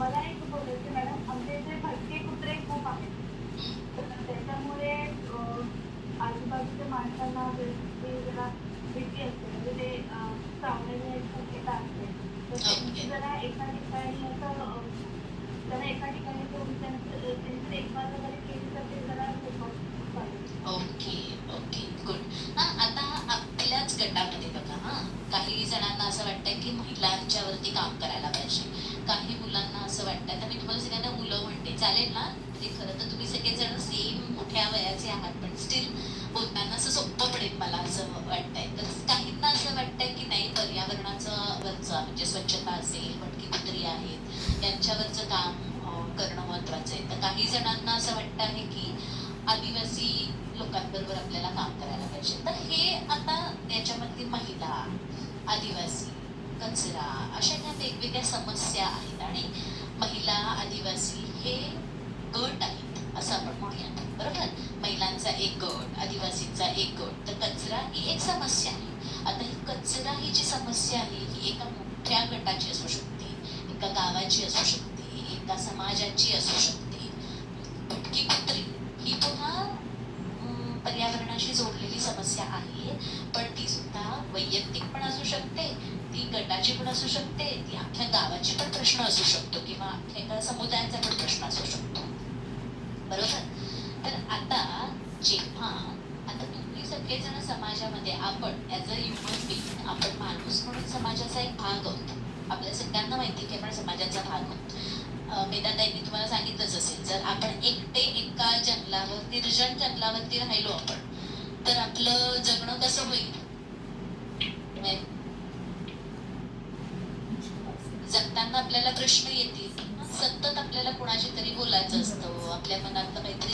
मला एक बोलायचं मॅडम, आमच्या इथे भटके कुत्रे खूप आहेत. तर त्याच्यामुळे आजूबाजूच्या माणसांना ते जरा भीती असते. म्हणजे ते चावण्याची एक शक्यता असते. तर ओके. त्यांची जरा एका ठिकाणी असं जरा एका ठिकाणी ठेवून त्यांची देखभाल वगैरे केली तर ते जरा सोपं चालेल. Okay, okay, good. हां, आता आपल्याच गटामध्ये बघा हां, काही जणांना असं वाटतं की महिलांच्यावरती काम करायला पाहिजे. काही मुलांना असं वाटतं, तर मी तुम्हाला सगळ्यांना मुलं म्हणते, चालेल ना? म्हणजे खरं तर तुम्ही सगळेजण सेम मोठ्या वयाचे आहात, पण स्टिल बोलताना असं सोपं पडेल मला असं वाटतंय. तर काहींना असं वाटतंय की नाही पर्यावरणाचं वरचं म्हणजे स्वच्छता असेल, भटकी कुत्री आहेत, यांच्यावरचं काम करणं महत्त्वाचं आहे. तर काही जणांना असं वाटतं आहे की आदिवासी लोकांबरोबर आपल्याला काम करायला पाहिजे. तर हे आता याच्यामधली महिला, आदिवासी, कचरा अशा ह्या वेगवेगळ्या समस्या आहेत आणि महिला, आदिवासी हे गट आहेत असं आपण म्हणूयात. बरोबर? महिलांचा एक गट, आदिवासींचा एक गट, तर कचरा ही एक समस्या आहे. आता ही कचरा ही जी समस्या आहे ही एका मोठ्या गटाची असू शकते, एका गावाची असू शकते, एका समाजाची असू शकते. भटकी कुत्री ही पुन्हा पर्यावरणाशी जोडलेली समस्या आहे, पण ती सुद्धा वैयक्तिक पण असू शकते, ती गटाची पण असू शकते, ती अख्ख्या गावाची पण प्रश्न असू शकतो किंवा अख्ख्या एका समुदायाचा पण प्रश्न असू शकतो. बरोबर? तर आता जेव्हा आता तुम्ही सगळेजण समाजामध्ये आपण ॲज अ ह्युमन बीइंग आपण माणूस म्हणून समाजाचा एक भाग आहोत. आपल्या सगळ्यांना माहिती की आपण समाजाचा भाग आहोत. मेधाताईंनी तुम्हाला सांगितलंच असेल, जर आपण एकटे एका जंगलावर, निर्जन जंगलावरती राहिलो आपण, तर आपलं जगणं कसं होईल? म्हणजे जगताना आपल्याला प्रश्न येतील. सतत आपल्याला कोणाशी तरी बोलायचं असतं. आपल्या मनातलं काहीतरी